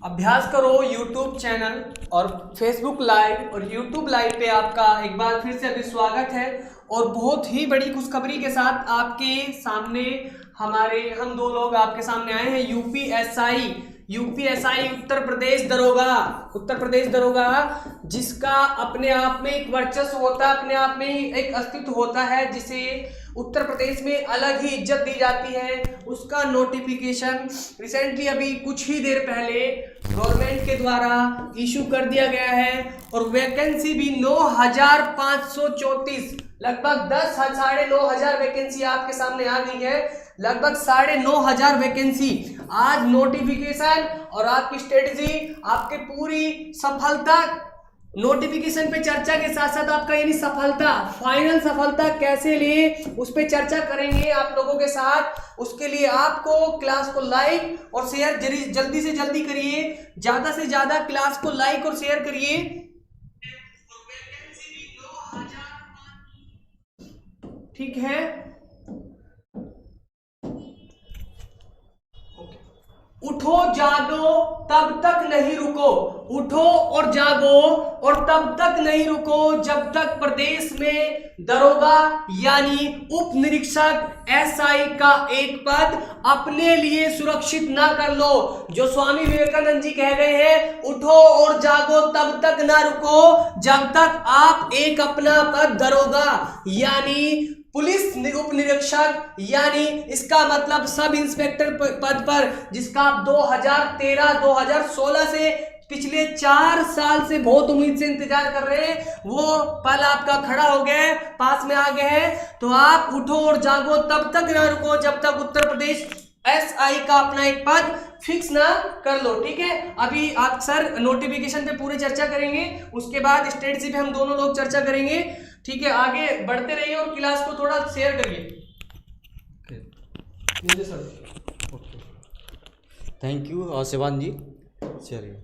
अभ्यास करो YouTube channel और फेसबुक लाइव और यूट्यूब लाइव पे आपका एक बार फिर से अभी स्वागत है। और बहुत ही बड़ी खुशखबरी के साथ आपके सामने हम दो लोग आपके सामने आए हैं। यूपीएसआई उत्तर प्रदेश दरोगा जिसका अपने आप में एक वर्चस्व होता है, अपने आप में ही एक अस्तित्व होता है, जिसे उत्तर प्रदेश में अलग ही इज्जत दी जाती है। उसका नोटिफिकेशन रिसेंटली अभी कुछ ही देर पहले गवर्नमेंट के द्वारा इशू कर दिया गया है और वैकेंसी भी 9534, लगभग 9,500 वैकेंसी आपके सामने आ गई है। लगभग 9,500 वैकेंसी। आज नोटिफिकेशन और आपकी स्ट्रेटजी, आपके पूरी सफलता, नोटिफिकेशन पे चर्चा के साथ साथ आपका यानी सफलता, फाइनल सफलता कैसे लिए उस पे चर्चा करेंगे आप लोगों के साथ। उसके लिए आपको क्लास को लाइक और शेयर जल्दी से जल्दी करिए, ज्यादा से ज्यादा क्लास को लाइक और शेयर करिए। ठीक है, उठो जागो तब तक नहीं रुको, उठो और जागो और तब तक नहीं रुको जब तक प्रदेश में दरोगा यानी उप निरीक्षक एसआई का एक पद अपने लिए सुरक्षित ना कर लो। जो स्वामी विवेकानंद जी कह गए हैं, उठो और जागो तब तक ना रुको जब तक आप एक अपना पद दरोगा यानी पुलिस उप निरीक्षक यानी इसका मतलब सब इंस्पेक्टर पद पर, जिसका आप 2013-2016 से पिछले 4 साल से बहुत उम्मीद से इंतजार कर रहे हैं, वो पल आपका खड़ा हो गया है, पास में आ गया है। तो आप उठो और जागो तब तक ना रुको जब तक उत्तर प्रदेश एसआई का अपना एक पद फिक्स ना कर लो। ठीक है, अभी आप सर नोटिफिकेशन पे पूरे चर्चा करेंगे, उसके बाद स्ट्रेटजी पे हम दोनों लोग चर्चा करेंगे। ठीक है, आगे बढ़ते रहिए और क्लास को थोड़ा शेयर करिए। मुझे सर थैंक यू शिवान जी। चलिए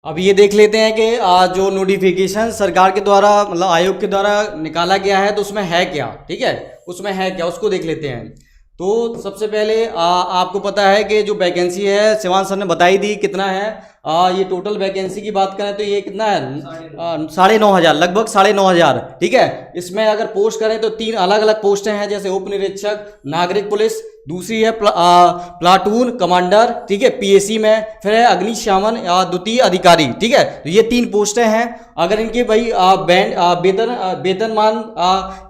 अब ये देख लेते हैं कि जो नोटिफिकेशन सरकार के द्वारा मतलब आयोग के द्वारा निकाला गया है तो उसमें है क्या। ठीक है, उसमें है क्या उसको देख लेते हैं। तो सबसे पहले आपको पता है कि जो वैकेंसी है शिवान सर ने बताई दी कितना है। ये टोटल वैकेंसी की बात करें तो ये कितना है 9,500, लगभग 9,500। ठीक है, इसमें अगर पोस्ट करें तो 3 अलग अलग पोस्टें हैं, जैसे उप निरीक्षक नागरिक पुलिस, दूसरी है प्लाटून कमांडर, ठीक है पीएसी में, फिर है अग्निशमन द्वितीय अधिकारी। ठीक है, तो ये 3 पोस्टें हैं। अगर इनके भाई वेतनमान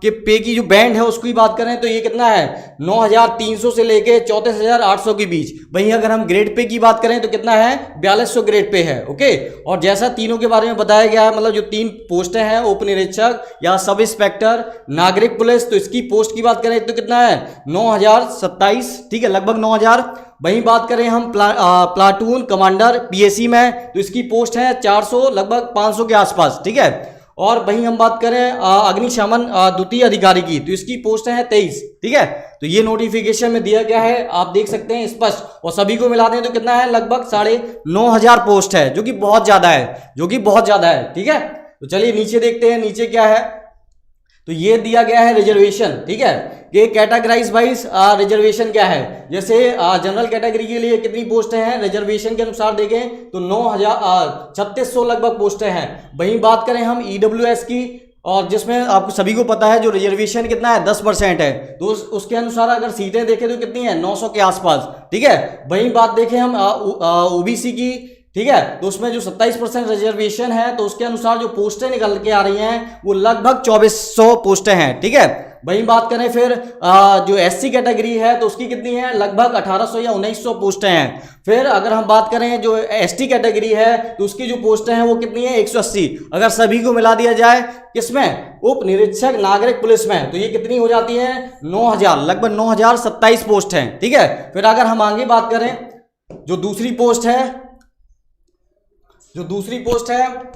के पे की जो बैंड है उसकी बात करें तो ये कितना है 9,300 से लेके 34,800 के बीच। वहीं अगर हम ग्रेड पे की बात करें तो कितना है 4200 ग्रेड पे है। ओके, और जैसा तीनों के बारे में बताया गया है, मतलब जो 3 पोस्टें हैं उप निरीक्षक या सब इंस्पेक्टर नागरिक पुलिस, तो इसकी पोस्ट की बात करें तो कितना है 9,027। ठीक है, लगभग 9,000। वहीं बात करें हम प्लाटून कमांडर पीएसी में तो इसकी पोस्ट है 400, लगभग 500 के आसपास। ठीक है, और वहीं हम बात करें अग्निशमन द्वितीय अधिकारी की तो इसकी पोस्ट है 23। ठीक है, तो ये नोटिफिकेशन में दिया गया है, आप देख सकते हैं स्पष्ट। और सभी को मिला दें तो कितना है लगभग 9,500 पोस्ट है, जो कि बहुत ज्यादा है। ठीक है, तो चलिए नीचे देखते हैं नीचे क्या है। तो ये दिया गया है रिजर्वेशन। ठीक है, कि कैटेगराइज वाइज रिजर्वेशन क्या है, जैसे जनरल कैटेगरी के लिए कितनी पोस्टें हैं रिजर्वेशन के अनुसार देखें तो 3600 लगभग पोस्टें हैं। वहीं बात करें हम ईडब्ल्यूएस की, और जिसमें आपको सभी को पता है जो रिजर्वेशन कितना है 10% है, तो उसके अनुसार अगर सीटें देखें तो कितनी है 900 के आसपास। ठीक है, वहीं बात देखें हम ओबीसी की, ठीक है, तो उसमें जो 27% रिजर्वेशन है तो उसके अनुसार जो पोस्टें निकल के आ रही हैं वो लगभग 2400 पोस्टें हैं। ठीक है, वहीं बात करें फिर जो एससी कैटेगरी है तो उसकी कितनी है लगभग 1800 या 1900 पोस्टें हैं। फिर अगर हम बात करें जो एसटी कैटेगरी है तो उसकी जो पोस्टें हैं वो कितनी है 180। अगर सभी को मिला दिया जाए किसमें उप निरीक्षक नागरिक पुलिस में तो ये कितनी हो जाती है 9,000, लगभग 9,027 पोस्ट हैं। ठीक है, फिर अगर हम आगे बात करें जो दूसरी पोस्ट है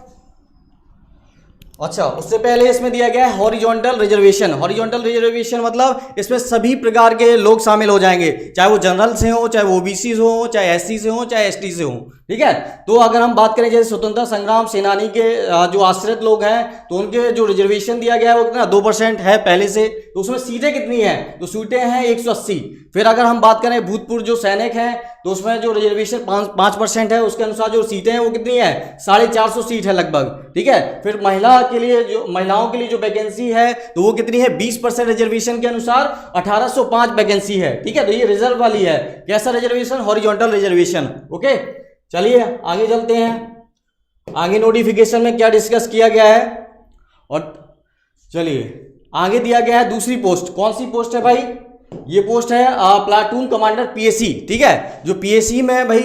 अच्छा, उससे पहले इसमें दिया गया है हॉरिजॉन्टल रिजर्वेशन। हॉरिजॉन्टल रिजर्वेशन मतलब इसमें सभी प्रकार के लोग शामिल हो जाएंगे, चाहे वो जनरल से हो, चाहे वो ओबीसी से हो, चाहे एससी से हो, चाहे एसटी से हो। ठीक है, तो अगर हम बात करें जैसे स्वतंत्रता संग्राम सेनानी के जो आश्रित लोग हैं तो उनके जो रिजर्वेशन दिया गया है वो कितना 2% है पहले से, तो उसमें सीटें कितनी हैं तो सीटें हैं 180। फिर अगर हम बात करें भूतपूर्व जो सैनिक हैं तो उसमें जो रिजर्वेशन 5% है, उसके अनुसार जो सीटें हैं वो कितनी है, 450 सीट है लगभग। ठीक है, फिर महिलाओं के लिए जो वैकेंसी है तो वो कितनी है, 20% रिजर्वेशन के अनुसार 1805 वैकेंसी है। ठीक है, तो ये रिजर्व वाली है। कैसा रिजर्वेशन, हॉरिजॉन्टल रिजर्वेशन। ओके, चलिए आगे चलते हैं, आगे नोटिफिकेशन में क्या डिस्कस किया गया है। और चलिए आगे दिया गया है दूसरी पोस्ट। कौन सी पोस्ट है भाई, ये पोस्ट है प्लाटून कमांडर पीएससी। ठीक है, जो पीएससी में भाई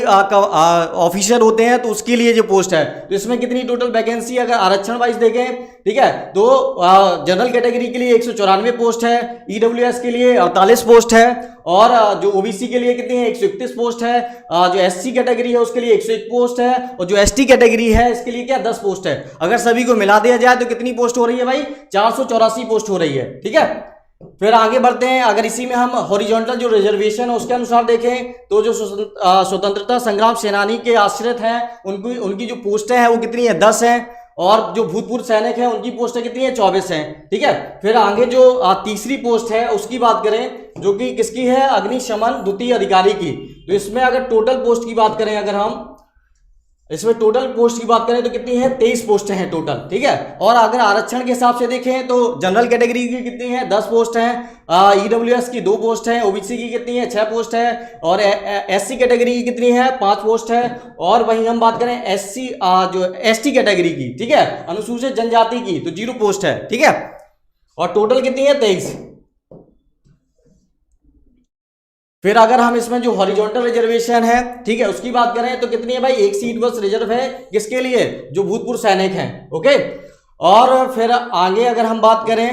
ऑफिसर होते हैं तो उसके लिए जो पोस्ट है, तो इसमें कितनी टोटल वैकेंसी अगर आरक्षण वाइज देखें, ठीक है, तो जनरल कैटेगरी के लिए 194 पोस्ट है, ईडब्ल्यूएस के लिए 48 पोस्ट है, और जो ओबीसी के लिए कितनी है, 131 पोस्ट है, जो एससी कैटेगरी है उसके लिए 101 पोस्ट है, और जो एसटी कैटेगरी है इसके लिए क्या 10 पोस्ट है। अगर सभी को मिला दिया जाए तो कितनी पोस्ट हो रही है भाई, 484 पोस्ट हो रही है। ठीक है, फिर आगे बढ़ते हैं। अगर इसी में हम हॉरिजॉन्टल जो रिजर्वेशन है उसके अनुसार देखें तो जो स्वतंत्रता संग्राम सेनानी के आश्रित हैं उनकी जो पोस्टें हैं वो कितनी है, 10 हैं, और जो भूतपूर्व सैनिक हैं उनकी पोस्टें कितनी है, 24 हैं। ठीक है, फिर आगे जो तीसरी पोस्ट है उसकी बात करें जो कि किसकी है, अग्निशमन द्वितीय अधिकारी की। तो इसमें अगर टोटल पोस्ट की बात करें, अगर हम इसमें टोटल पोस्ट की बात करें तो कितनी है, 23 पोस्ट हैं टोटल। ठीक है, और अगर आरक्षण के हिसाब से देखें तो जनरल कैटेगरी की कितनी है, 10 पोस्ट हैं, ईडब्ल्यूएस की 2 पोस्ट हैं, ओबीसी की कितनी है, 6 पोस्ट है, और एससी कैटेगरी की कितनी है, 5 पोस्ट है, और वहीं हम बात करें एससी जो एसटी कैटेगरी की, ठीक है, अनुसूचित जनजाति की, तो 0 पोस्ट है। ठीक है, और टोटल कितनी है, 23। फिर अगर हम इसमें जो हॉरिजॉन्टल रिजर्वेशन है, ठीक है, उसकी बात करें तो कितनी है भाई, 1 सीट बस रिजर्व है, किसके लिए, जो भूतपूर्व सैनिक हैं। ओके, और फिर आगे अगर हम बात करें,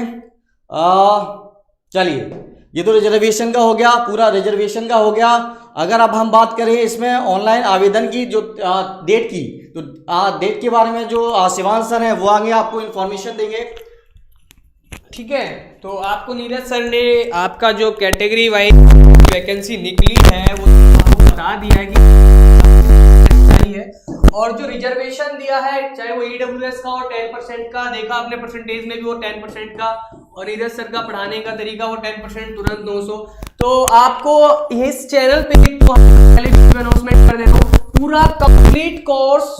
चलिए ये तो रिजर्वेशन का हो गया, पूरा रिजर्वेशन का हो गया। अगर अब हम बात करें इसमें ऑनलाइन आवेदन की जो डेट की, तो डेट के बारे में जो शिवांश सर हैं वो आगे आपको इंफॉर्मेशन देंगे। ठीक है, तो आपको नीरज सर ने आपका जो कैटेगरी वाइज वैकेंसी निकली है वो आपको बता दिया है कि है, और जो रिजर्वेशन दिया है चाहे वो ईडब्ल्यूएस का और 10% का देखा आपने, परसेंटेज में भी वो 10% का, और नीरज सर का पढ़ाने का तरीका वो 10% तुरंत 900। तो आपको इस चैनल पे तो पहले अनाउंसमेंट कर देता हूँ, पूरा complete course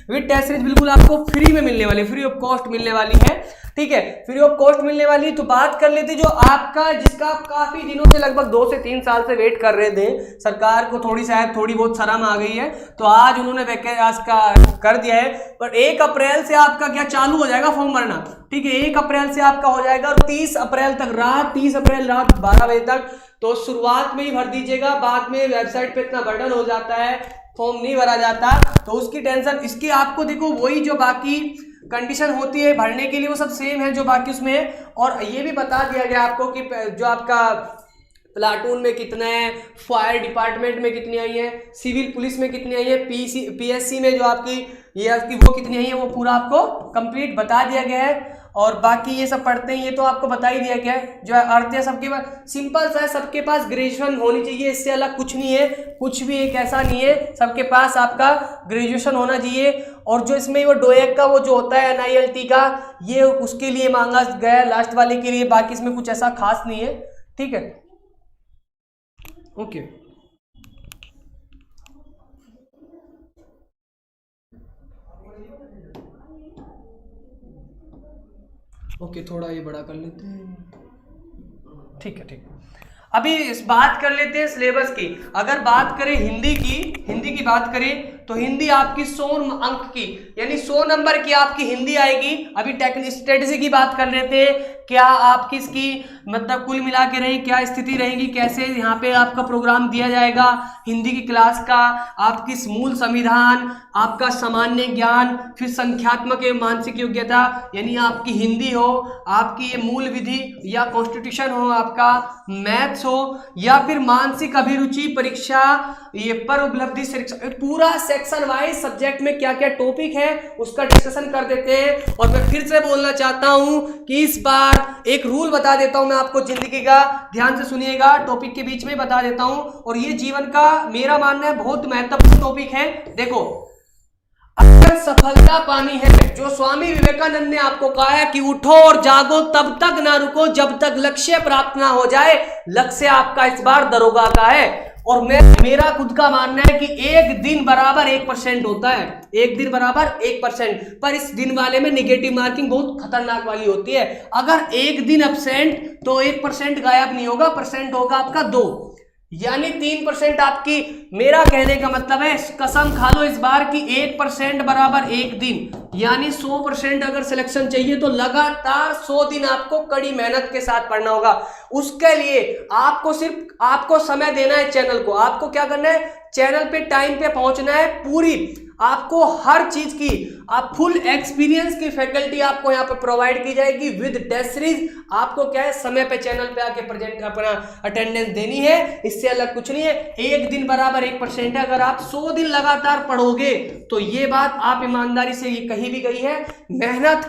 with test series बिल्कुल आपको फ्री में मिलने वाली, फ्री ऑफ कॉस्ट मिलने वाली है। ठीक है, फ्री ऑफ कॉस्ट मिलने वाली। तो बात कर लेते जो आपका, जिसका आप काफी दिनों से लगभग 2 से 3 साल से वेट कर रहे थे, सरकार को शायद थोड़ी बहुत शर्म आ गई है, तो आज उन्होंने वैकेंसी का कर दिया है। पर 1 अप्रैल से आपका क्या चालू हो जाएगा फॉर्म भरना। ठीक है, 1 अप्रैल से आपका हो जाएगा, और 30 अप्रैल तक, 30 अप्रैल रात 12 बजे तक। तो शुरुआत में ही भर दीजिएगा, बाद में वेबसाइट पे इतना बर्डन हो जाता है, फॉर्म नहीं भरा जाता, तो उसकी टेंशन, इसकी आपको देखो वही जो बाकी कंडीशन होती है भरने के लिए वो सब सेम है जो बाकी उसमें है। और ये भी बता दिया गया आपको कि जो आपका प्लाटून में कितना है, फायर डिपार्टमेंट में कितनी आई है, सिविल पुलिस में कितनी आई है, पीएससी में जो आपकी ये आपकी वो कितनी आई है, वो पूरा आपको कंप्लीट बता दिया गया है। और बाकी ये सब पढ़ते हैं, ये तो आपको बता ही दिया गया है। जो अर्थ है सबके पास सिंपल सा है, सबके पास ग्रेजुएशन होनी चाहिए, इससे अलग कुछ नहीं है, कुछ भी एक ऐसा नहीं है, सबके पास आपका ग्रेजुएशन होना चाहिए। और जो इसमें वो डोएक का वो जो होता है NILT का, ये उसके लिए मांगा गया है, लास्ट वाले के लिए, बाकी इसमें कुछ ऐसा खास नहीं है। ठीक है, ओके। ओके, थोड़ा ये बड़ा कर लेते हैं। ठीक है, ठीक है। अभी इस बात कर लेते हैं सिलेबस की। अगर बात करें हिंदी की बात करें तो हिंदी आपकी 100 अंक की, यानी 100 नंबर की आपकी हिंदी आएगी। अभी स्ट्रेटेजी की बात कर लेते हैं, क्या आपकी इसकी मतलब कुल मिला के रही क्या स्थिति रहेगी, कैसे यहाँ पे आपका प्रोग्राम दिया जाएगा हिंदी की क्लास का, आपकी मूल संविधान, आपका सामान्य ज्ञान, फिर संख्यात्मक एवं मानसिक योग्यता, यानी आपकी हिंदी हो, आपकी ये मूल विधि या कॉन्स्टिट्यूशन हो, आपका मैथ्स हो, या फिर मानसिक अभिरुचि परीक्षा, ये पर उपलब्धि पूरा सेक्शन वाइज सब्जेक्ट में क्या क्या टॉपिक है उसका डिस्कशन कर देते हैं। और मैं फिर से बोलना चाहता हूं कि इस बार एक रूल बता देता हूं मैं आपको जिंदगी का, ध्यान से सुनिएगा, टॉपिक के बीच में बता देता हूं, और ये जीवन का मेरा मानना है बहुत महत्वपूर्ण टॉपिक है। देखो, अगर सफलता पानी है, जो स्वामी विवेकानंद ने आपको कहा है कि उठो और जागो तब तक ना रुको जब तक लक्ष्य प्राप्त ना हो जाए, लक्ष्य आपका इस बार दरोगा का है। और मेरा खुद का मानना है कि एक दिन बराबर 1% होता है, एक दिन बराबर 1%, पर इस दिन वाले में निगेटिव मार्किंग बहुत खतरनाक वाली होती है। अगर एक दिन एब्सेंट तो 1% गायब नहीं होगा, परसेंट होगा आपका 2, यानी 3% आपकी। मेरा कहने का मतलब है कसम खा लो इस बार की 1% बराबर एक दिन, यानी 100% अगर सिलेक्शन चाहिए तो लगातार 100 दिन आपको कड़ी मेहनत के साथ पढ़ना होगा। उसके लिए आपको समय देना है चैनल को, आपको क्या करना है, चैनल पे टाइम पे पहुंचना है, पूरी आपको हर चीज की आप फुल एक्सपीरियंस की फैकल्टी आपको यहाँ पे प्रोवाइड की जाएगी विद टेस्ट सीरीज। आपको क्या है, समय पे चैनल पे आके प्रेजेंट अपना अटेंडेंस देनी है, इससे अलग कुछ नहीं है। एक दिन बराबर 1% है, अगर आप 100 दिन लगातार पढ़ोगे तो ये बात आप ईमानदारी से ये कही भी गई है, मेहनत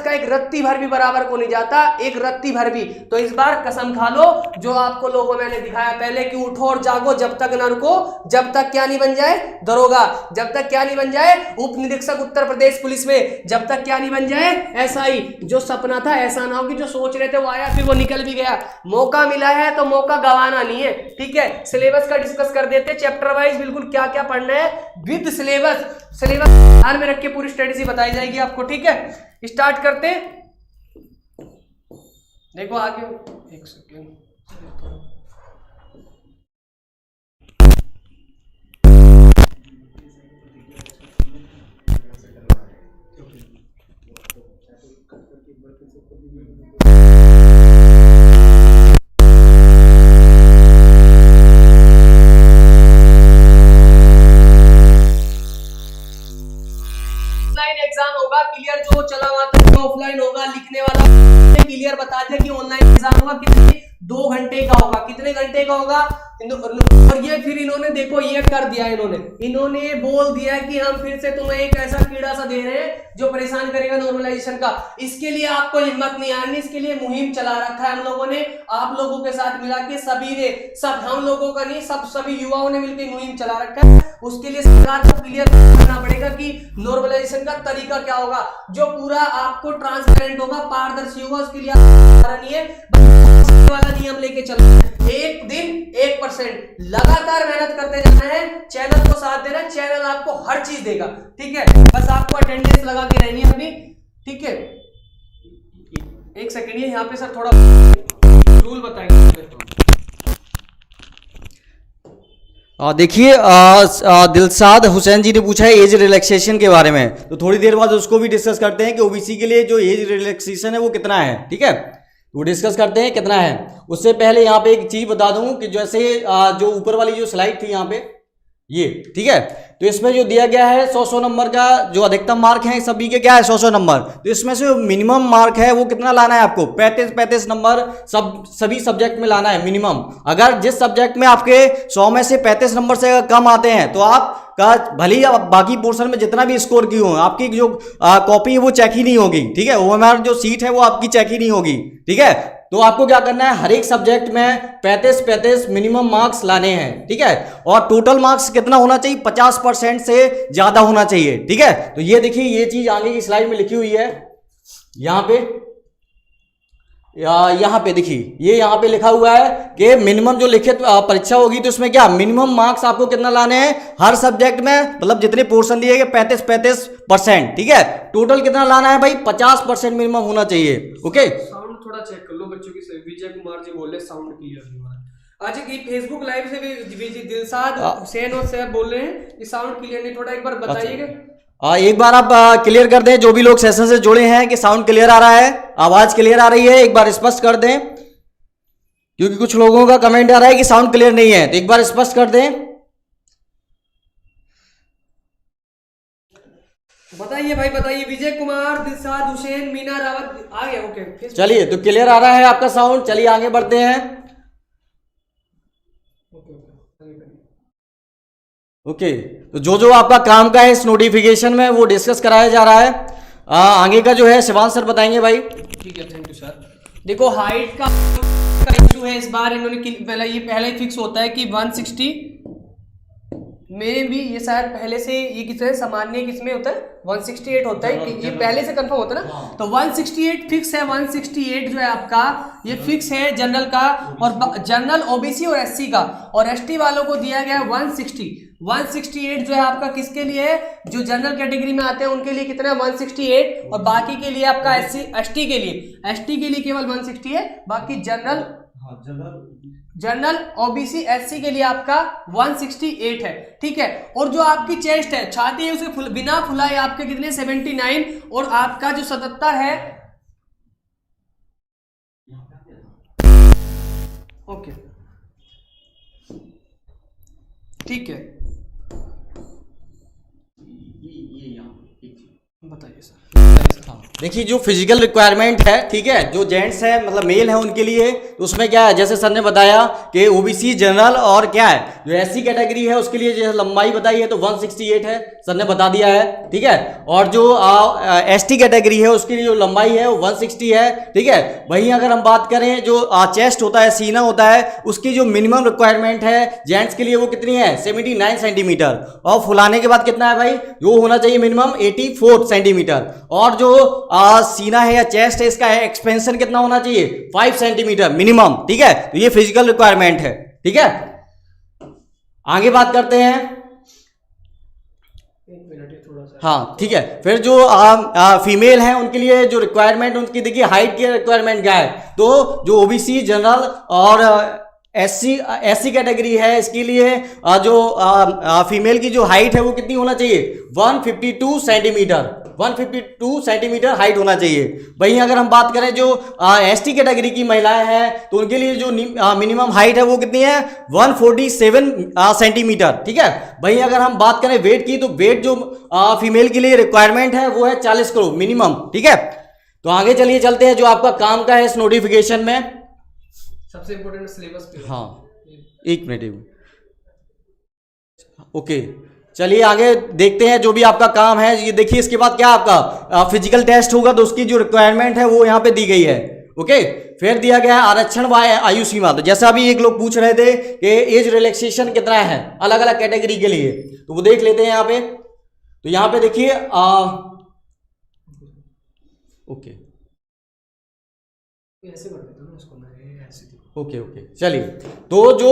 का एक रत्ती भर भी बराबर को नहीं जाता, एक रत्ती भर भी। तो इस बार कसम खा लो, जो आपको लोगों मैंने दिखाया पहले कि उठो और जागो, जब तक ना रुको, जब तक क्या नहीं बन जाए दरोगा, जब तक क्या नहीं बन जाए उप निरीक्षक उत्तर प्रदेश पुलिस में, जब तक क्या नहीं बन जाए एसआई। जो सपना था ऐसा ना हो कि जो सोच रहे थे वो आया फिर वो निकल भी गया। मौका मिला है तो मौका गंवाना नहीं है, ठीक है। सिलेबस का डिस्कस कर देते, चैप्टर वाइज बिल्कुल क्या क्या पढ़ना है विद सिलेबस ध्यान में रख के पूरी स्ट्रेटेजी बताई जाएगी आपको, ठीक है। स्टार्ट करते हैं, देखो आगे, एक सेकेंड, एग्जाम होगा क्लियर, जो चला हुआ था ऑफलाइन होगा, लिखने वाला क्लियर बता दिया कि ऑनलाइन एग्जाम होगा कितने 2 घंटे का होगा, कितने घंटे का होगा। और ये फिर इन्होंने देखो ये कर दिया, इन्होंने बोल दिया कि हम फिर से तुम्हें एक ऐसा कीड़ा सा दे रहे हैं जो परेशान करेगा नॉर्मलाइजेशन का। इसके लिए आपको हिम्मत नहीं आनी, इसके लिए मुहिम चला रखा है हम लोगों ने, आप लोगों के साथ मिला के सभी ने, सब हम लोगों का नहीं, सभी युवाओं ने मिलकर मुहिम चला रखा है। उसके लिए सरकार को क्लियर करना पड़ेगा कि नॉर्मलाइजेशन का तरीका क्या होगा, जो पूरा आपको ट्रांसपेरेंट होगा, पारदर्शी होगा। उसके लिए नहीं है वाला नियम लेके चलना है, एक दिन 1%, लगातार मेहनत करते जाना है, चैनल को साथ देना है, चैनल आपको हर चीज देगा, ठीक है। बस आपको अटेंडेंस लगा के रहनी है अपनी, ठीक है। एक सेकंड, ये यहाँ पे सर थोड़ा रूल बताएंगे। देखिए दिलशाद हुसैन जी ने पूछा है एज रिलैक्सेशन के बारे में, तो थोड़ी देर बाद उसको भी डिस्कस करते हैं कि ओबीसी के लिए जो एज रिलैक्सेशन है वो कितना है, ठीक है, वो डिस्कस करते हैं कितना है। उससे पहले यहाँ पे एक चीज बता दूं कि जैसे जो ऊपर वाली जो स्लाइड थी यहाँ पे ये, ठीक है, तो इसमें जो दिया गया है 100 नंबर का जो अधिकतम मार्क है सभी के क्या है 100 नंबर, तो इसमें से मिनिमम मार्क है वो कितना लाना है आपको 35 नंबर सभी सब्जेक्ट में लाना है मिनिमम। अगर जिस सब्जेक्ट में आपके 100 में से 35 नंबर से कम आते हैं तो आपका भले ही बाकी पोर्शन में जितना भी स्कोर की हो आपकी जो कॉपी है वो चेक ही नहीं होगी, ठीक है, वो हमारा जो सीट है वो आपकी चेक ही नहीं होगी, ठीक है। तो आपको क्या करना है, हर एक सब्जेक्ट में 35 मिनिमम मार्क्स लाने हैं, ठीक है, और टोटल मार्क्स कितना होना चाहिए 50% से ज्यादा होना चाहिए, ठीक है। तो ये देखिए ये चीज आगे की स्लाइड में लिखी हुई है, यहाँ पे देखिए ये यहाँ पे लिखा हुआ है कि मिनिमम जो लिखित परीक्षा होगी तो उसमें क्या मिनिमम मार्क्स आपको कितना लाने हैं हर सब्जेक्ट में, मतलब जितने पोर्शन दिए गए 35%, ठीक है, टोटल कितना लाना है भाई 50% मिनिमम होना चाहिए, ओके। थोड़ा चेक कर लो बच्चों की, विजय कुमार जी बोल रहे साउंड क्लियर नहीं हो रहा। आज की फेसबुक लाइव से भी दिलशाद हुसैन और सैफ बोल रहे हैं कि साउंड क्लियर नहीं, थोड़ा एक बार बताइएगा। एक बार आप क्लियर कर दें, जो भी लोग सेशन से जुड़े हैं कि साउंड क्लियर आ रहा है, आवाज क्लियर आ रही है, एक बार स्पष्ट कर दें, क्योंकि कुछ लोगों का कमेंट आ रहा है कि साउंड क्लियर नहीं है, तो एक बार स्पष्ट कर दें। बताइए भाई बताइए, विजय कुमार, दिलशाद हुसैन, मीना रावत आ गया, ओके। चलिए तो क्लियर आ रहा है आपका साउंड, चलिए आगे बढ़ते हैं। ओके, तो जो आपका काम का है इस नोटिफिकेशन में वो डिस्कस कराया जा रहा है। आगे का जो है शिवांश सर बताएंगे भाई। ठीक है, थैंक यू सर। देखो हाइट का इशू है इस बार, इन्होंने पहले ही फिक्स होता है कि 160 में भी ये शायद पहले से ये किसमें सामान्य किसमें होता है 168 होता है कि ये पहले से कंफर्म होता है ना। तो 168 फिक्स है, 168 जो है आपका ये फिक्स है जनरल का, और जनरल ओबीसी और एससी का, और एसटी वालों को दिया गया है 168 जो है आपका किसके लिए है, जो जनरल कैटेगरी में आते हैं उनके लिए कितना है 168, और बाकी के लिए आपका एसटी के लिए केवल 160 है, बाकी जनरल ओबीसी एससी के लिए आपका 168 है, ठीक है। और जो आपकी चेस्ट है, छाती है, उसे बिना फुलाए आपके कितने 79, और आपका जो 77 है, ओके ठीक है, बताइए सर। देखिए जो फिजिकल रिक्वायरमेंट है, ठीक है, जो जेंट्स है मतलब मेल है उनके लिए, तो उसमें क्या है, जैसे सर ने बताया कि ओबीसी जनरल और क्या है जो एससी कैटेगरी है उसके लिए जैसे लंबाई बताई है तो 168 है, सर ने बता दिया है, ठीक है। और जो एसटी कैटेगरी है उसके लिए जो लंबाई है वो 160 है, ठीक है। वहीं अगर हम बात करें जो चेस्ट होता है, सीना होता है, उसकी जो मिनिमम रिक्वायरमेंट है जेंट्स के लिए वो कितनी है 79 सेंटीमीटर, और फुलाने के बाद कितना है भाई, वो होना चाहिए मिनिमम 84 सेंटीमीटर। और जो सीना है या चेस्ट है इसका एक्सपेंशन कितना होना चाहिए 5 सेंटीमीटर मिनिमम, ठीक है। तो ये फिजिकल रिक्वायरमेंट है, ठीक है। आगे बात करते हैं, हाँ ठीक है। फिर जो फीमेल हैं उनके लिए जो रिक्वायरमेंट उनकी देखिए हाइट की रिक्वायरमेंट क्या है, तो जो ओबीसी जनरल और एससी कैटेगरी है इसके लिए जो फीमेल की जो हाइट है वो कितनी होना चाहिए 152 सेंटीमीटर, 152 सेंटीमीटर हाइट होना चाहिए। वहीं अगर हम बात करें जो एसटी कैटेगरी की महिलाएं हैं तो उनके लिए जो मिनिमम हाइट है वो कितनी है 147 सेंटीमीटर, ठीक है। वहीं अगर हम बात करें वेट की, तो वेट जो फीमेल के लिए रिक्वायरमेंट है वो है 40 किलो मिनिमम, ठीक है। तो आगे चलिए चलते हैं जो आपका काम का है इस नोटिफिकेशन में, सबसे इंपॉर्टेंट सिलेबस पे। हाँ एक मिनट, ओके चलिए आगे देखते हैं जो भी आपका काम है। ये देखिए इसके बाद क्या आपका फिजिकल टेस्ट होगा, तो उसकी जो रिक्वायरमेंट है वो यहाँ पे दी गई है, ओके। फिर दिया गया है आरक्षण व आयु सीमा, तो जैसा अभी एक लोग पूछ रहे थे कि एज रिलैक्सेशन कितना है अलग अलग कैटेगरी के लिए, तो वो देख लेते हैं यहाँ पे। तो यहाँ पे देखिए ओके ऐसे कर देता हूं इसको मैं, ऐसे ओके चलिए। तो जो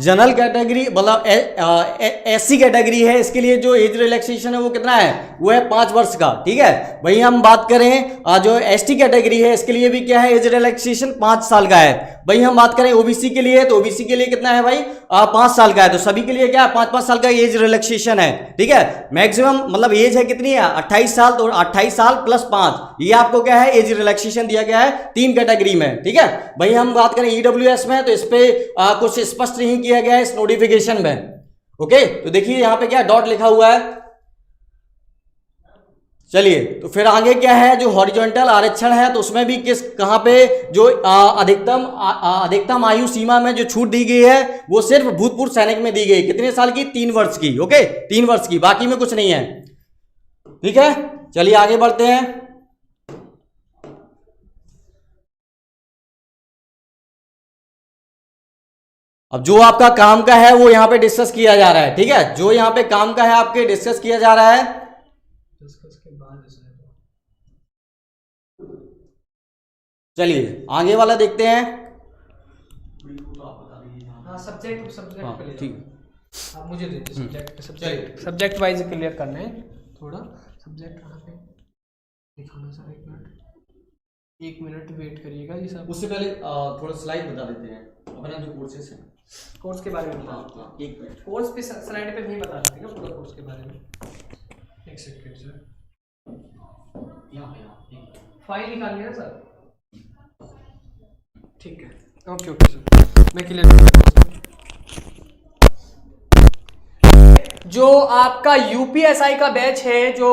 जनरल कैटेगरी मतलब एससी कैटेगरी है इसके लिए जो एज रिलैक्सेशन है वो कितना है, वो है 5 वर्ष का, ठीक है। वहीं हम बात करें जो एसटी कैटेगरी है इसके लिए भी क्या है एज रिलैक्सेशन 5 साल का है। वहीं हम बात करें ओबीसी के लिए, तो ओबीसी के लिए कितना है भाई 5 साल का है। तो सभी के लिए क्या है 5-5 साल का एज रिलैक्सेशन है, ठीक है। मैक्सिमम मतलब एज है कितनी है 28 साल, तो 28 साल प्लस 5, ये आपको क्या है एज रिलैक्सेशन दिया गया है 3 कैटेगरी में, ठीक है। वहीं हम बात करें ईडब्ल्यूएस में, तो इस पे कुछ स्पष्ट नहीं किया गया है इस नोटिफिकेशन में, ओके। तो देखिए यहाँ पे क्या डॉट लिखा हुआ है। चलिए तो फिर आगे क्या है जो हॉरिजॉन्टल आरक्षण है, तो उसमें भी कहां पे जो अधिकतम आयु सीमा में जो छूट दी गई है वो सिर्फ भूतपूर्व सैनिक में दी गई, कितने साल की 3 वर्ष की, ओके 3 वर्ष की, बाकी में कुछ नहीं है, ठीक है। चलिए आगे बढ़ते हैं। अब जो आपका काम का है वो यहाँ पे डिस्कस किया जा रहा है, ठीक है। जो यहाँ पे काम का है आपके डिस्कस किया जा रहा है, चलिए आगे वाला देखते हैं। हाँ सब्जेक्ट हाँ ठीक, आप मुझे दे दीजिए सब्जेक्ट वाइज क्लियर करना है थोड़ा। सब्जेक्ट कहाँ पे दिखाना सर, एक मिनट वेट करिएगा जी साहब। उससे पहले थोड़ा स्लाइड बता देते हैं अपना जो कोर्सेस है, कोर्स के बारे में बता। एक मिनट, कोर्स पे स्लाइड पे नहीं बता सकते ना पूरा कोर्स के बारे में। एक सेकंड सर, यहाँ फाइल निकाल लिया सर, ठीक है, ओके सर मैं क्लियर कर। जो आपका यूपीएसआई का बैच है जो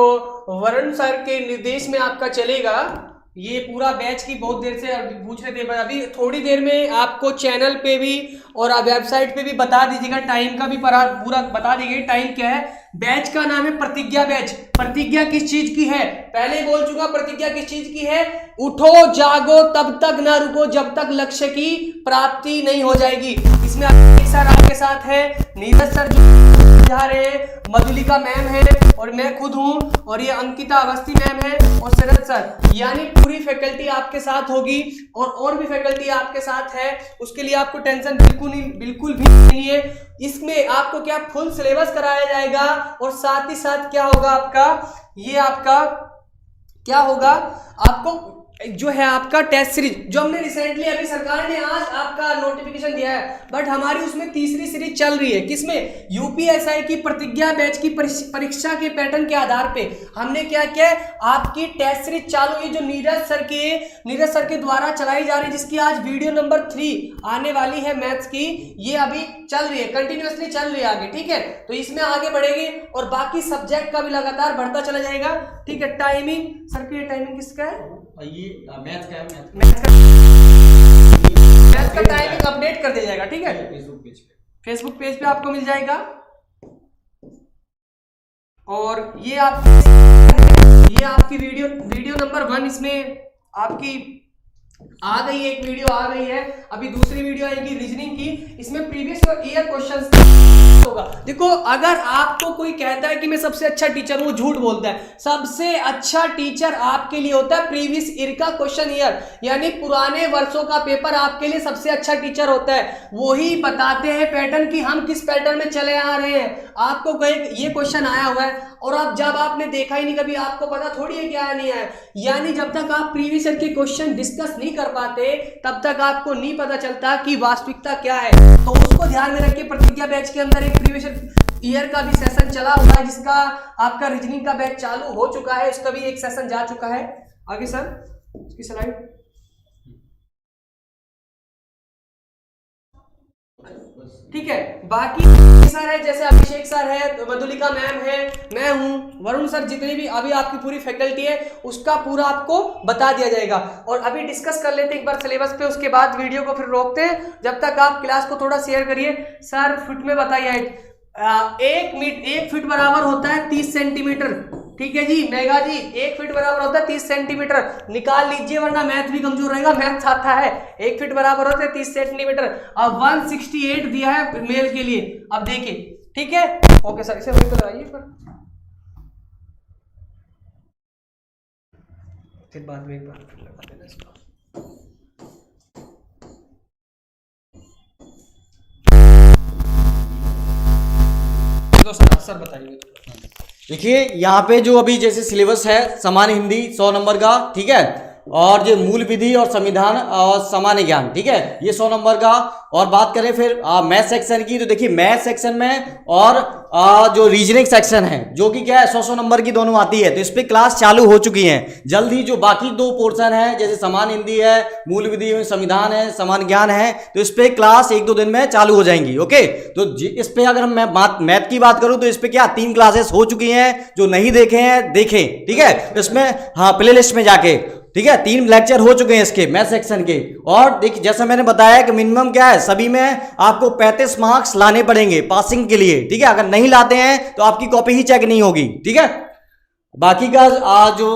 वरुण सर के निर्देश में आपका चलेगा, ये पूरा बैच की बहुत देर से पूछ रहे थे, पर अभी थोड़ी देर में आपको चैनल पे भी और वेबसाइट पे भी बता दीजिएगा, टाइम का भी पूरा बता दीजिए टाइम क्या है। बैच का नाम है प्रतिज्ञा बैच। प्रतिज्ञा किस चीज की है, पहले बोल चुका, प्रतिज्ञा किस चीज की है, उठो जागो तब तक ना रुको जब तक लक्ष्य की प्राप्ति नहीं हो जाएगी। इसमें सर आपके साथ है, नीरज सर जो समझा रहे हैं, मधुलिका मैम है और मैं खुद हूं, और ये अंकिता अवस्थी मैम है और शरद सर, यानी पूरी फैकल्टी आपके साथ होगी और भी फैकल्टी आपके साथ है। उसके लिए आपको टेंशन बिल्कुल भी नहीं है। इसमें आपको क्या फुल सिलेबस कराया जाएगा और साथ ही साथ क्या होगा आपका, ये आपका क्या होगा, आपको जो है आपका टेस्ट सीरीज जो हमने रिसेंटली अभी सरकार ने आज आपका नोटिफिकेशन दिया है, बट हमारी उसमें तीसरी सीरीज चल रही है। किसमें, यूपीएसआई की प्रतिज्ञा बैच की परीक्षा के पैटर्न के आधार पे हमने क्या किया, आपकी टेस्ट सीरीज चालू हुई जो नीरज सर के द्वारा चलाई जा रही है, जिसकी आज वीडियो नंबर 3 आने वाली है मैथ्स की। ये अभी चल रही है, कंटिन्यूअसली चल रही है आगे, ठीक है। तो इसमें आगे बढ़ेगी और बाकी सब्जेक्ट का भी लगातार बढ़ता चला जाएगा, ठीक है। टाइमिंग सर की टाइमिंग किसका है, ये मैथ्स का है, मैथ्स का टाइमिंग अपडेट कर दिया जाएगा, ठीक है। फेसबुक पेज पे आपको मिल जाएगा। और ये आपकी वीडियो नंबर 1 इसमें आपकी आ गई है, एक वीडियो आ गई है, अभी दूसरी वीडियो आएगी रीजनिंग की। इसमें प्रीवियस ईयर क्वेश्चंस होगा। देखो, अगर आपको कोई कहता है कि मैं सबसे अच्छा टीचर हूं, झूठ बोलता है। सबसे अच्छा टीचर आपके लिए होता है प्रीवियस ईयर का क्वेश्चन ईयर, यानी पुराने वर्षों का पेपर आपके लिए सबसे अच्छा टीचर होता है। वही बताते हैं पैटर्न की हम किस पैटर्न में चले आ रहे हैं। आपको ये क्वेश्चन आया हुआ है और जब आपने देखा ही नहीं कभी, आपको पता थोड़ी है क्या नहीं आया। यानी जब तक आप प्रीवियस ईयर के क्वेश्चन डिस्कस नहीं कर पाते तब तक आपको नहीं पता चलता कि वास्तविकता क्या है। तो उसको ध्यान में रख के प्रतिज्ञा बैच के अंदर एक प्रीवियस ईयर का भी सेशन चला हुआ है, जिसका आपका रीजनिंग का बैच चालू हो चुका है, उसका भी एक सेशन जा चुका है। आगे सर उसकी स्लाइड, ठीक है। बाकी सर है, जैसे अभिषेक सर है, मधुलिका मैम है, मैं हूं, वरुण सर, जितनी भी अभी आपकी पूरी फैकल्टी है उसका पूरा आपको बता दिया जाएगा। और अभी डिस्कस कर लेते हैं एक बार सिलेबस पे, उसके बाद वीडियो को फिर रोकते हैं। जब तक आप क्लास को थोड़ा शेयर करिए। सर फुट में बताइए, 1 फीट बराबर होता है 30 सेंटीमीटर, ठीक है जी। मेगा जी 1 फीट बराबर होता है 30 सेंटीमीटर, निकाल लीजिए वरना मैथ भी कमजोर रहेगा। मैथ आता है, 1 फीट बराबर होता है 30 सेंटीमीटर। अब 168 दिया है मेल के लिए, अब देखिए, ठीक है। ओके सर, इसे वही लगाइए फिर बाद में एक बार लगा देना इसको। सर बताइए। देखिए यहाँ पे जो अभी जैसे सिलेबस है, सामान्य हिंदी 100 नंबर का, ठीक है, और जो मूल विधि और संविधान और सामान्य ज्ञान, ठीक है, ये 100 नंबर का। और बात करें फिर मैथ सेक्शन की, तो देखिए मैथ सेक्शन में और जो रीजनिंग सेक्शन है जो कि क्या है 100 नंबर की दोनों आती है, तो इस पे क्लास चालू हो चुकी है। जल्द ही जो बाकी 2 पोर्शन है, जैसे सामान्य हिंदी है, मूल विधि में संविधान है, सामान्य ज्ञान है, तो इस पे क्लास 1-2 दिन में चालू हो जाएंगी। ओके, तो इस पे अगर मैं मैथ की बात करूं तो इस पे क्या 3 क्लासेस हो चुकी हैं, जो नहीं देखे हैं देखें, ठीक है, इसमें हाँ प्ले लिस्ट में जाके, ठीक है, 3 लेक्चर हो चुके हैं इसके मैथ सेक्शन के। और देखिए जैसा मैंने बताया कि मिनिमम क्या है, सभी में आपको 35 मार्क्स लाने पड़ेंगे पासिंग के लिए, ठीक है। अगर नहीं लाते हैं तो आपकी कॉपी ही चेक नहीं होगी, ठीक है। बाकी का जो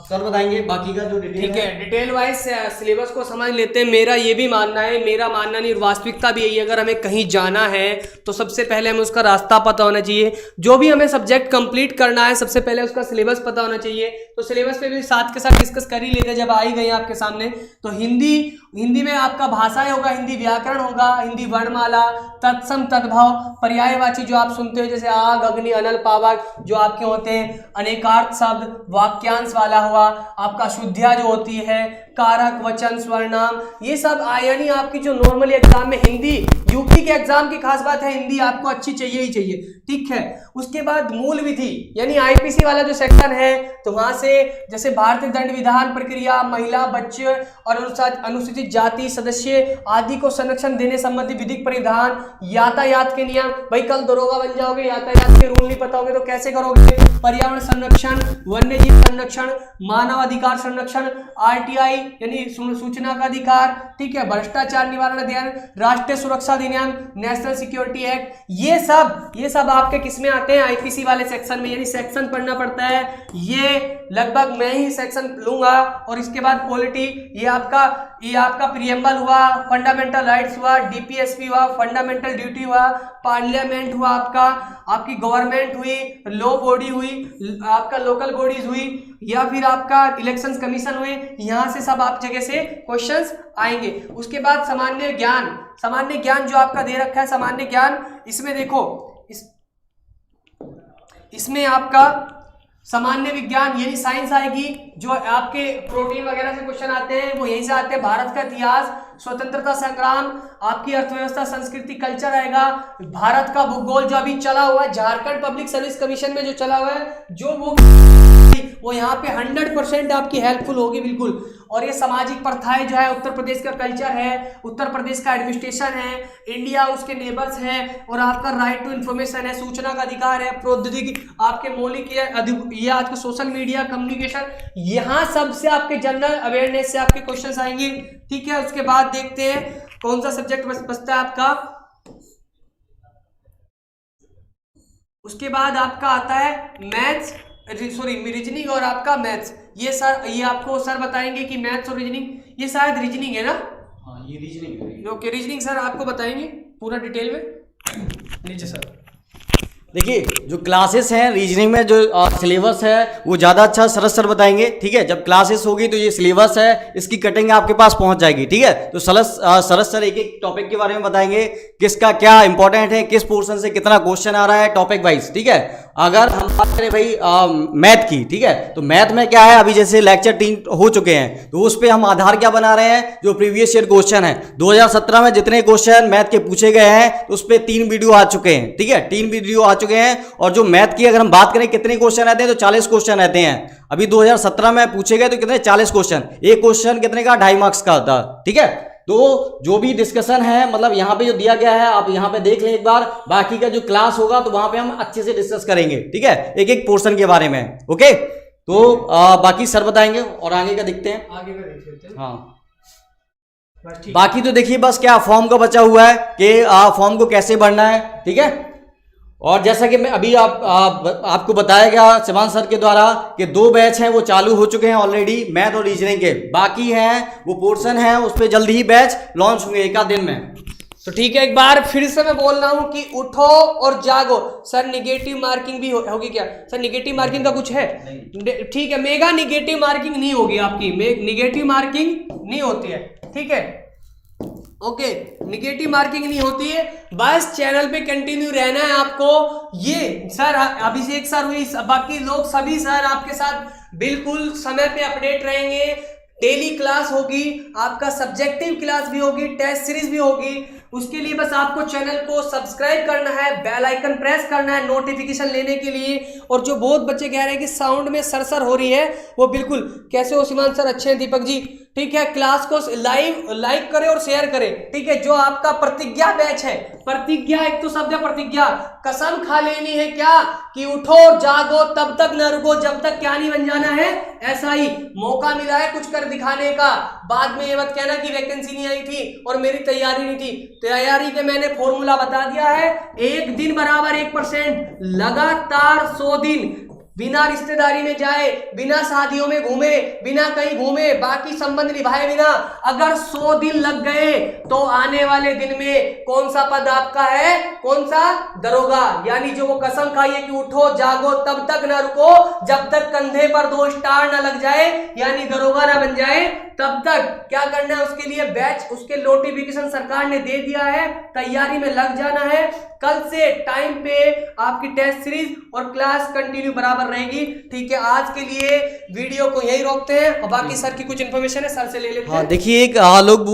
सर बताएंगे बाकी का जो डिटेल, ठीक है, डिटेल वाइज सिलेबस को समझ लेते हैं। मेरा ये भी मानना है, मेरा मानना नहीं वास्तविकता भी यही है, अगर हमें कहीं जाना है तो सबसे पहले हमें उसका रास्ता पता होना चाहिए। जो भी हमें सब्जेक्ट कंप्लीट करना है सबसे पहले उसका सिलेबस पता होना चाहिए। तो सिलेबस पे भी साथ के साथ डिस्कस कर ही लेते हैं। जब आई गई आपके सामने तो हिंदी में आपका भाषाएं होगा, हिंदी व्याकरण होगा, हिंदी वर्णमाला, तत्सम तद्भव, पर्यायवाची जो आप सुनते हो जैसे आग, अग्नि, अनल, पावक जो आपके होते हैं, अनेकार्थ शब्द, वाक्यांश वाला हुआ, आपका शुद्धिया जो होती है, कारक, वचन, स्वर्णाम, ये सब यानी आपकी जो नॉर्मली एग्जाम में हिंदी, यूपी के एग्जाम की खास बात है हिंदी आपको अच्छी चाहिए ही चाहिए, ठीक है। उसके बाद मूल विधि यानी आईपीसी वाला जो सेक्शन है, तो वहां से जैसे भारतीय दंड विधान प्रक्रिया, महिला, बच्चे और अनुसूचित जाति सदस्य आदि को संरक्षण देने संबंधी विधिक परिधान, यातायात के नियम, भाई कल दरोगा बन जाओगे, यातायात के रूल नहीं पता होगे तो कैसे करोगे, पर्यावरण संरक्षण, वन्य जीव संरक्षण, मानव अधिकार संरक्षण, आरटीआई, यानी सूचना का अधिकार, ठीक है, भ्रष्टाचार निवारण अधिनियम, राष्ट्रीय सुरक्षा अधिनियम, नेशनल सिक्योरिटी एक्ट, ये सब आपके किस में आते हैं, आईपीसी वाले सेक्शन में, यानी सेक्शन पढ़ना पड़ता है। ये लगभग मैं ही सेक्शन लूंगा। और इसके बाद पॉलिटी, ये आपका प्रियम्बल हुआ, फंडामेंटल राइट्स हुआ, डीपीएसपी हुआ, फंडामेंटल ड्यूटी हुआ, पार्लियामेंट हुआ, आपकी गवर्नमेंट हुई, लॉ बॉडी हुई, आपका लोकल बॉडीज हुई, या फिर आपका इलेक्शंस कमीशन हुए। यहाँ से सब आप जगह से क्वेश्चंस आएंगे। उसके बाद सामान्य ज्ञान जो आपका दे रखा है, सामान्य ज्ञान, इसमें देखो इसमें आपका सामान्य विज्ञान यानी साइंस आएगी। जो आपके प्रोटीन वगैरह से क्वेश्चन आते हैं वो यहीं से आते हैं। भारत का इतिहास, स्वतंत्रता संग्राम, आपकी अर्थव्यवस्था, संस्कृति, कल्चर आएगा। भारत का भूगोल जो अभी चला हुआ है, झारखंड पब्लिक सर्विस कमीशन में जो चला हुआ है, जो वो यहाँ पे 100% आपकी हेल्पफुल होगी बिल्कुल। और ये सामाजिक प्रथाएं जो है, उत्तर प्रदेश का कल्चर है, उत्तर प्रदेश का एडमिनिस्ट्रेशन है, इंडिया उसके नेबर्स है, और आपका राइट टू इंफॉर्मेशन है, सूचना का अधिकार है, प्रौद्योगिकी, आपके मौलिक ये आज का सोशल मीडिया, कम्युनिकेशन, यहाँ सबसे आपके जनरल अवेयरनेस से आपके क्वेश्चंस आएंगे, ठीक है। उसके बाद देखते हैं कौन सा सब्जेक्ट बचता है आपका। उसके बाद आपका आता है मैथ्स, रीजनिंग और आपका मैथ्स। ये आपको सर बताएंगे कि मैथ्स और रीजनिंग, ये शायद रीजनिंग है ना? हाँ, ये रीजनिंग है। ओके, रीजनिंग सर आपको बताएंगे पूरा डिटेल में। नीचे सर देखिए, जो क्लासेस हैं रीजनिंग में, जो सिलेबस है वो ज़्यादा अच्छा शरद सर बताएंगे, ठीक है। जब क्लासेस होगी तो ये सिलेबस है, इसकी कटिंग आपके पास पहुंच जाएगी, ठीक है। तो शरद सर एक एक टॉपिक के बारे में बताएंगे, किसका क्या इंपॉर्टेंट है, किस पोर्शन से कितना क्वेश्चन आ रहा है, टॉपिक वाइज, ठीक है। अगर हम बात करें भाई मैथ की, ठीक है, तो मैथ में क्या है, अभी जैसे लेक्चर 3 हो चुके हैं, तो उस पर हम आधार क्या बना रहे हैं, जो प्रीवियस ईयर क्वेश्चन है 2017 में जितने क्वेश्चन मैथ के पूछे गए हैं, तो उस पर 3 वीडियो आ चुके हैं, ठीक है, 3 वीडियो आ चुके हैं। और जो मैथ की अगर हम बात करें कितने क्वेश्चन रहते हैं, तो 40 क्वेश्चन रहते हैं। अभी 2017 में पूछे गए तो कितने, 40 क्वेश्चन। एक क्वेश्चन कितने का, 2.5 मार्क्स का होता, ठीक है। तो जो भी डिस्कशन है, मतलब यहाँ पे जो दिया गया है आप यहाँ पे देख लें एक बार, बाकी का जो क्लास होगा तो वहां पे हम अच्छे से डिस्कस करेंगे, ठीक है, एक एक पोर्शन के बारे में, ओके। तो बाकी सर बताएंगे और आगे का देखते हैं, आगे का देख लेते हैं। हाँ, बाकी तो देखिए बस क्या फॉर्म का बचा हुआ है कि फॉर्म को कैसे भरना है, ठीक है। और जैसा कि मैं अभी आपको बताया गया शिवान सर के द्वारा कि 2 बैच हैं वो चालू हो चुके हैं ऑलरेडी, मैथ और रीजनिंग के। बाकी हैं वो पोर्शन है, उस पर जल्दी ही बैच लॉन्च होंगे 1 आध दिन में। तो ठीक है, एक बार फिर से मैं बोल रहा हूं कि उठो और जागो। सर निगेटिव मार्किंग भी होगी क्या? सर निगेटिव मार्किंग का कुछ है? ठीक है, मेगा निगेटिव मार्किंग नहीं होगी आपकी, निगेटिव मार्किंग नहीं होती है, ठीक है, ओके, निगेटिव मार्किंग नहीं होती है। बस चैनल पे कंटिन्यू रहना है आपको। ये सर अभिषेक सर हुई, बाकी लोग सभी सर आपके साथ बिल्कुल समय पे अपडेट रहेंगे। डेली क्लास होगी, आपका सब्जेक्टिव क्लास भी होगी, टेस्ट सीरीज भी होगी। उसके लिए बस आपको चैनल को सब्सक्राइब करना है, बेल आइकन प्रेस करना है नोटिफिकेशन लेने के लिए। और जो बहुत बच्चे कह रहे हैं कि साउंड में सरसर हो रही है, वो बिल्कुल, कैसे हो सीमांत सर? अच्छे हैं दीपक जी, ठीक है। क्लास को लाइक करें और शेयर करें, ठीक है। जो आपका प्रतिज्ञा बैच है, प्रतिज्ञा एक तो शब्द है प्रतिज्ञा, कसम खा लेनी है क्या कि उठो और जागो, तब तक न रुको जब तक क्या नहीं बन जाना है। ऐसा ही मौका मिला है कुछ कर दिखाने का, बाद में ये मत कहना कि वैकेंसी नहीं आई थी और मेरी तैयारी नहीं थी। तैयारी के मैंने फॉर्मूला बता दिया है, 1 दिन बराबर 1%, लगातार 100 दिन बिना रिश्तेदारी में जाए, बिना शादियों में घूमे, बिना कहीं घूमे, बाकी संबंध निभाए बिना अगर 100 दिन लग गए तो आने वाले दिन में कौन सा पद आपका है? कौन सा? दरोगा। यानी जो वो कसम खाई है कि उठो जागो तब तक ना रुको जब तक कंधे पर 2 स्टार ना लग जाए, यानी दरोगा ना बन जाए, तब तक क्या करना है? उसके लिए बैच, उसके नोटिफिकेशन सरकार ने दे दिया है, तैयारी में लग जाना है। कल से टाइम पे आपकी टेस्ट सीरीज और क्लास कंटिन्यू बराबर रहेगी, ठीक है। आज के लिए वीडियो को यही रोकते हैं और बाकी सर की कुछ इन्फॉर्मेशन है सर से ले लेते हैं। हाँ, देखिए एक लोग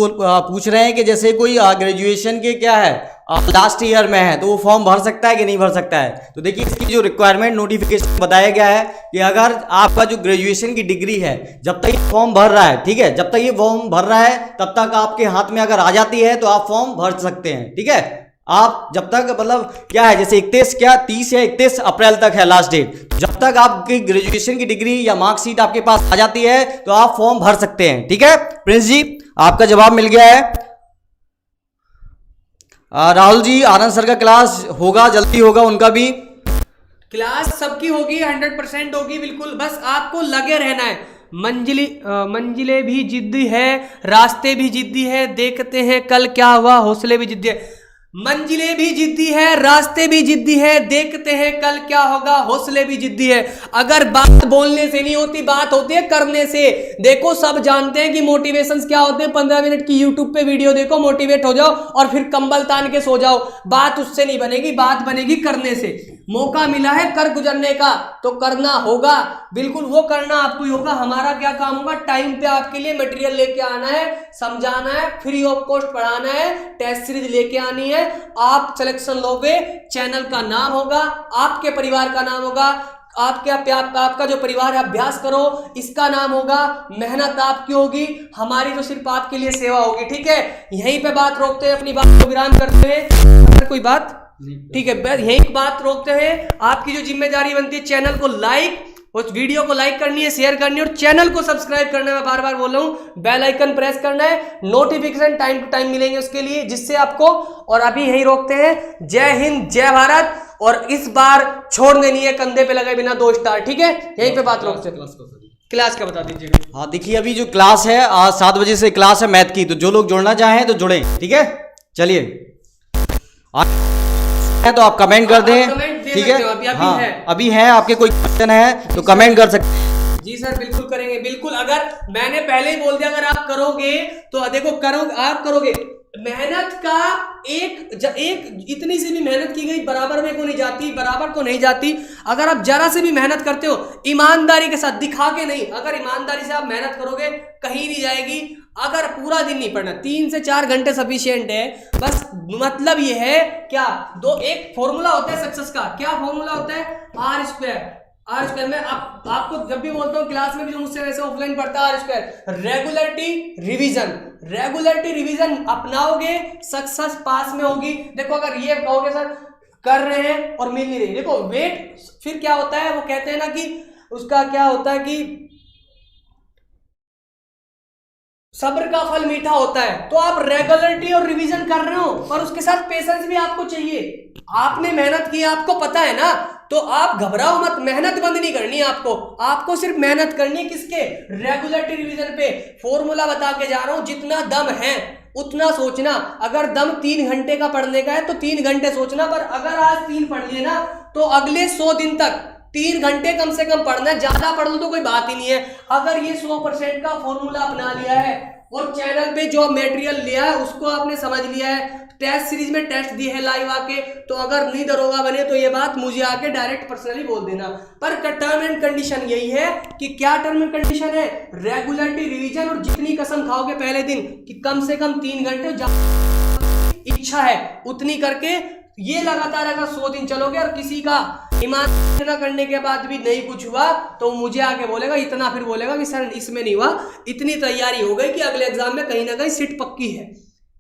पूछ रहे हैं कि जैसे कोई ग्रेजुएशन के क्या है लास्ट ईयर में है तो वो फॉर्म भर सकता है कि नहीं भर सकता है। तो देखिए इसकी जो रिक्वायरमेंट नोटिफिकेशन बताया गया है कि अगर आपका जो ग्रेजुएशन की डिग्री है, जब तक ये फॉर्म भर रहा है, ठीक है, जब तक ये फॉर्म भर रहा है तब तक आपके हाथ में अगर आ जाती है तो आप फॉर्म भर सकते हैं, ठीक है। आप जब तक मतलब क्या है, जैसे 30 या 31 अप्रैल तक है लास्ट डेट, जब तक आपकी ग्रेजुएशन की डिग्री या मार्कशीट आपके पास आ जाती है तो आप फॉर्म भर सकते हैं। ठीक है प्रिंस जी, आपका जवाब मिल गया है। राहुल जी, आनंद सर का क्लास होगा, जल्दी होगा उनका भी। क्लास सबकी होगी, 100% होगी बिल्कुल, बस आपको लगे रहना है। मंजिलें भी जिद्दी है, रास्ते भी जिद्दी है, देखते हैं कल क्या हुआ, हौसले भी जिद्दी है। मंजिलें भी जिद्दी है, रास्ते भी जिद्दी है, देखते हैं कल क्या होगा, हौसले भी जिद्दी है। अगर बात बोलने से नहीं होती, बात होती है करने से। देखो सब जानते हैं कि मोटिवेशंस क्या होते हैं, 15 मिनट की यूट्यूब पे वीडियो देखो, मोटिवेट हो जाओ और फिर कंबल तान के सो जाओ। बात उससे नहीं बनेगी, बात बनेगी करने से। मौका मिला है कर गुजरने का तो करना होगा, बिल्कुल वो करना आपको ही होगा। हमारा क्या काम होगा, टाइम पे आपके लिए मटेरियल लेके आना है, समझाना है, फ्री ऑफ कॉस्ट पढ़ाना है, टेस्ट सीरीज लेके आनी है। आप सिलेक्शन लोगे, चैनल का नाम होगा, आपके परिवार का नाम होगा, आपका जो परिवार है अभ्यास करो इसका नाम होगा, मेहनत आपकी होगी, हमारी तो सिर्फ आपके लिए सेवा होगी। ठीक है, यहीं पे बात रोकते हैं, अपनी बात को विराम करते हैं। अगर कोई बात ठीक है, यही बात रोकते हैं। आपकी जो जिम्मेदारी बनती है चैनल को लाइक, उस वीडियो को लाइक करनी है, शेयर करनी है और चैनल को सब्सक्राइब करना है। मैं बार बार बोल रहा हूं, बेल आइकन प्रेस करना है, नोटिफिकेशन टाइम टू टाइम मिलेंगे उसके लिए, जिससे आपको। और अभी यही रोकते हैं। जय हिंद, जय भारत। और इस बार छोड़ने नहीं है, कंधे पे लगे बिना 2 स्टार। ठीक है, यहीं पे बात रोकते हैं। क्लास का बता दीजिएगा। हाँ देखिए, अभी जो क्लास है आज 7 बजे से क्लास है मैथ की, तो जो लोग जुड़ना चाहें तो जुड़ें। ठीक है, चलिए तो आप कमेंट कर दें। ठीक है, हाँ अभी है, आपके कोई क्वेश्चन है तो कमेंट कर सकते हैं। जी सर, बिल्कुल करेंगे, बिल्कुल। अगर मैंने पहले ही बोल दिया, अगर आप करोगे तो देखो आप करोगे। मेहनत का एक इतनी सी भी मेहनत की गई बराबर में को नहीं जाती, बराबर को नहीं जाती। अगर आप जरा से भी मेहनत करते हो ईमानदारी के साथ, दिखा के नहीं, अगर ईमानदारी से आप मेहनत करोगे कहीं नहीं जाएगी। अगर पूरा दिन नहीं पढ़ना, 3 से 4 घंटे सफिशिएंट है बस। मतलब ये है क्या, एक फॉर्मूला होता है सक्सेस का। क्या फॉर्मूला होता है, आर स्क्वायर में। आपको जब भी बोलता हूँ क्लास में भी, जो मुझसे वैसे ऑफलाइन पढ़ता है, R²। रेगुलरिटी रिवीजन अपनाओगे, सक्सेस पास में होगी। देखो अगर ये कहोगे सर कर रहे हैं और मिल नहीं रही, देखो वेट, फिर क्या होता है, वो कहते हैं ना कि उसका क्या होता है कि सब्र का फल मीठा होता है। तो आप रेगुलरिटी और रिवीजन कर रहे हो, पर उसके साथ पेशेंस भी आपको चाहिए। आपने मेहनत की, आपको पता है ना, तो आप घबराओ मत। मेहनत बंद नहीं करनी है आपको सिर्फ मेहनत करनी है। किसके, रेगुलरिटी रिवीजन पे। फॉर्मूला बता के जा रहा हूं, जितना दम है उतना सोचना। अगर दम 3 घंटे का पढ़ने का है तो 3 घंटे सोचना, पर अगर आज 3 पढ़ लिए ना तो अगले 100 दिन तक 3 घंटे कम से कम पढ़ना है। ज्यादा पढ़ लो तो कोई बात ही नहीं है। अगर ये 100% का फॉर्मूला अपना लिया है और चैनल पे जो मटेरियल लिया है उसको आपने समझ लिया है, टेस्ट सीरीज में टेस्ट दिए है लाइव आके, तो अगर नहीं दरोगा बने तो ये बात मुझे आके डायरेक्ट पर्सनली बोल देना। पर टर्म एंड कंडीशन यही है कि क्या टर्म एंड कंडीशन है, रेगुलरिटी रिवीजन। और जितनी कसम खाओगे पहले दिन कि कम से कम 3 घंटे इच्छा है उतनी करके, ये लगातार अगर 100 दिन चलोगे और किसी का ईमान न करने के बाद भी नहीं कुछ हुआ तो मुझे आके बोलेगा, इतना फिर बोलेगा कि सर इसमें नहीं हुआ, इतनी तैयारी हो गई कि अगले एग्जाम में कहीं ना कहीं सीट पक्की है,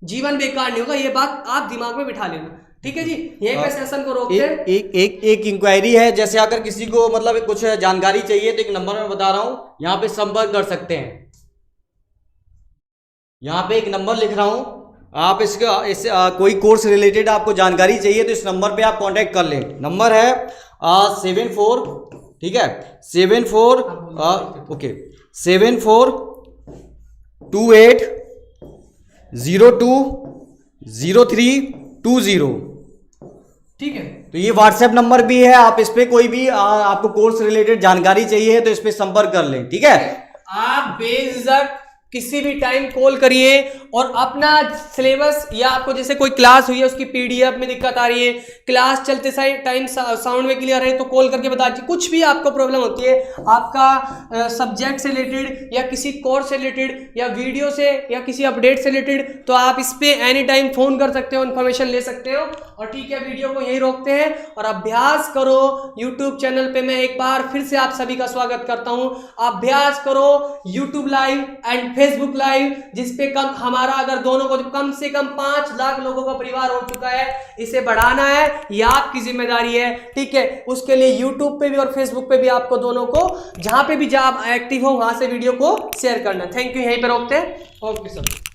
जीवन बेकार नहीं होगा। ये बात आप दिमाग में बिठा लेना। ठीक है जी, यहीं पे सेशन को रोकते हैं। एक इंक्वायरी है, जैसे अगर किसी को मतलब कुछ जानकारी चाहिए तो एक नंबर मैं बता रहा हूं, यहाँ पे संपर्क कर सकते हैं। यहाँ पे एक नंबर लिख रहा हूं, आप कोई कोर्स रिलेटेड आपको जानकारी चाहिए तो इस नंबर पे आप कांटेक्ट कर लें। नंबर है 74, ठीक है 74 ओके 7428020320। ठीक है, तो ये व्हाट्सएप नंबर भी है, आप इस पे कोई भी आपको कोर्स रिलेटेड जानकारी चाहिए तो इस पे संपर्क कर लें। ठीक है, आप बेझिझक किसी भी टाइम कॉल करिए और अपना सिलेबस, या आपको जैसे कोई क्लास हुई है उसकी पीडीएफ में दिक्कत आ रही है, क्लास चलते टाइम साउंड में क्लियर है तो कॉल करके बता दीजिए। कुछ भी आपको प्रॉब्लम होती है, आपका सब्जेक्ट से रिलेटेड या किसी कोर्स से रिलेटेड या वीडियो से या किसी अपडेट से रिलेटेड, तो आप इस पे एनी टाइम फोन कर सकते हो, इन्फॉर्मेशन ले सकते हो। और ठीक है, वीडियो को यही रोकते हैं और अभ्यास करो। यूट्यूब चैनल पे मैं एक बार फिर से आप सभी का स्वागत करता हूं। अभ्यास करो YouTube live and Facebook live जिसपे कम हमारा अगर दोनों को कम से कम 5 लाख लोगों का परिवार हो चुका है, इसे बढ़ाना है, ये आपकी जिम्मेदारी है, ठीक है। उसके लिए यूट्यूब पे भी और फेसबुक पे भी आपको दोनों को जहां पे भी आप एक्टिव हो वहां से वीडियो को शेयर करना। थैंक यू, यहीं पर रोकते हैं। Okay sir.